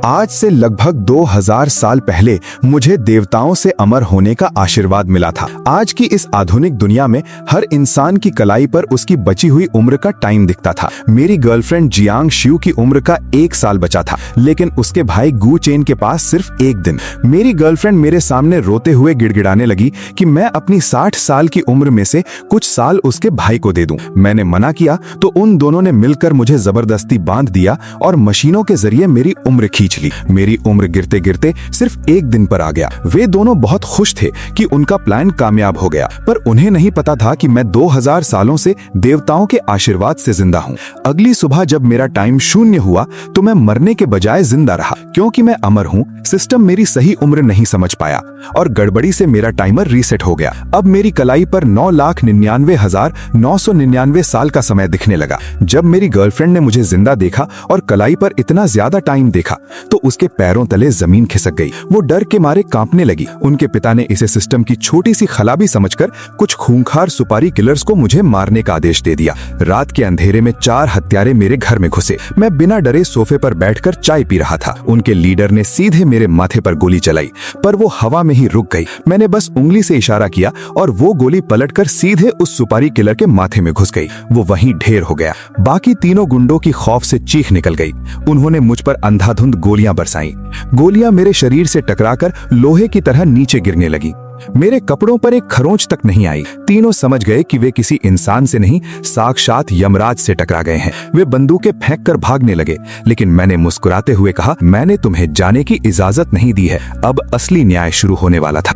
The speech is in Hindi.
आज से लगभग 2000 साल पहले मुझे देवताओं से अमर होने का आशीर्वाद मिला था। आज की इस आधुनिक दुनिया में हर इंसान की कलाई पर उसकी बची हुई उम्र का टाइम दिखता था। मेरी गर्लफ्रेंड जियांग शिउ की उम्र का 1 साल बचा था, लेकिन उसके भाई गु चेन के पास सिर्फ 1 दिन। मेरी गर्लफ्रेंड मेरे सामने रोते हुए गिड़गिड़ाने लगी कि मैं अपनी 60 साल की उम्र में से कुछ साल उसके भाई को दे दूं। मैंने मना किया तो उन दोनों ने मिलकर मुझे जबरदस्ती बांध दिया और मशीनों के जरिए मेरी उम्र खींच ली। मेरी उम्र गिरते गिरते सिर्फ 1 दिन पर आ गया। वे दोनों बहुत खुश थे कि उनका प्लान कामयाब हो गया, पर उन्हें नहीं पता था कि मैं 2000 सालों से देवताओं के आशीर्वाद से जिंदा हूँ। अगली सुबह जब मेरा टाइम शून्य हुआ तो मैं मरने के बजाय जिंदा रहा। क्योंकि मैं अमर हूँ, सिस्टम मेरी सही उम्र नहीं समझ पाया और गड़बड़ी से मेरा टाइमर रीसेट हो गया। अब मेरी कलाई पर 9,99,999 साल का समय दिखने लगा। जब मेरी गर्लफ्रेंड ने मुझे जिंदा देखा और कलाई पर इतना ज्यादा टाइम देखा तो उसके पैरों तले जमीन खिसक गई। वो डर के मारे कांपने लगी। उनके पिता ने इसे सिस्टम की छोटी सी खलाबी समझकर कुछ खूंखार सुपारी किलर्स को मुझे मारने का आदेश दे दिया। रात के अंधेरे में 4 हत्यारे मेरे घर में घुसे। मैं बिना डरे सोफे पर बैठकर चाय पी रहा था। उनके लीडर ने सीधे मेरे माथे पर गोली चलाई, पर वो हवा में ही रुक गई। मैंने बस उंगली से इशारा किया और वो गोली पलटकर सीधे उस सुपारी किलर के माथे में घुस गई। वो वहीं ढेर हो गया। बाकी तीनों गुंडों की खौफ से चीख निकल गई। उन्होंने मुझ पर अंधाधुंध गोलियां बरसाई। गोलियां मेरे शरीर से टकराकर लोहे की तरह नीचे गिरने लगी। मेरे कपड़ों पर एक खरोंच तक नहीं आई। तीनों समझ गए कि वे किसी इंसान से नहीं, साक्षात यमराज से टकरा गए हैं। वे बंदूकें फेंक कर भागने लगे, लेकिन मैंने मुस्कुराते हुए कहा, मैंने तुम्हें जाने की इजाजत नहीं दी है। अब असली न्याय शुरू होने वाला था।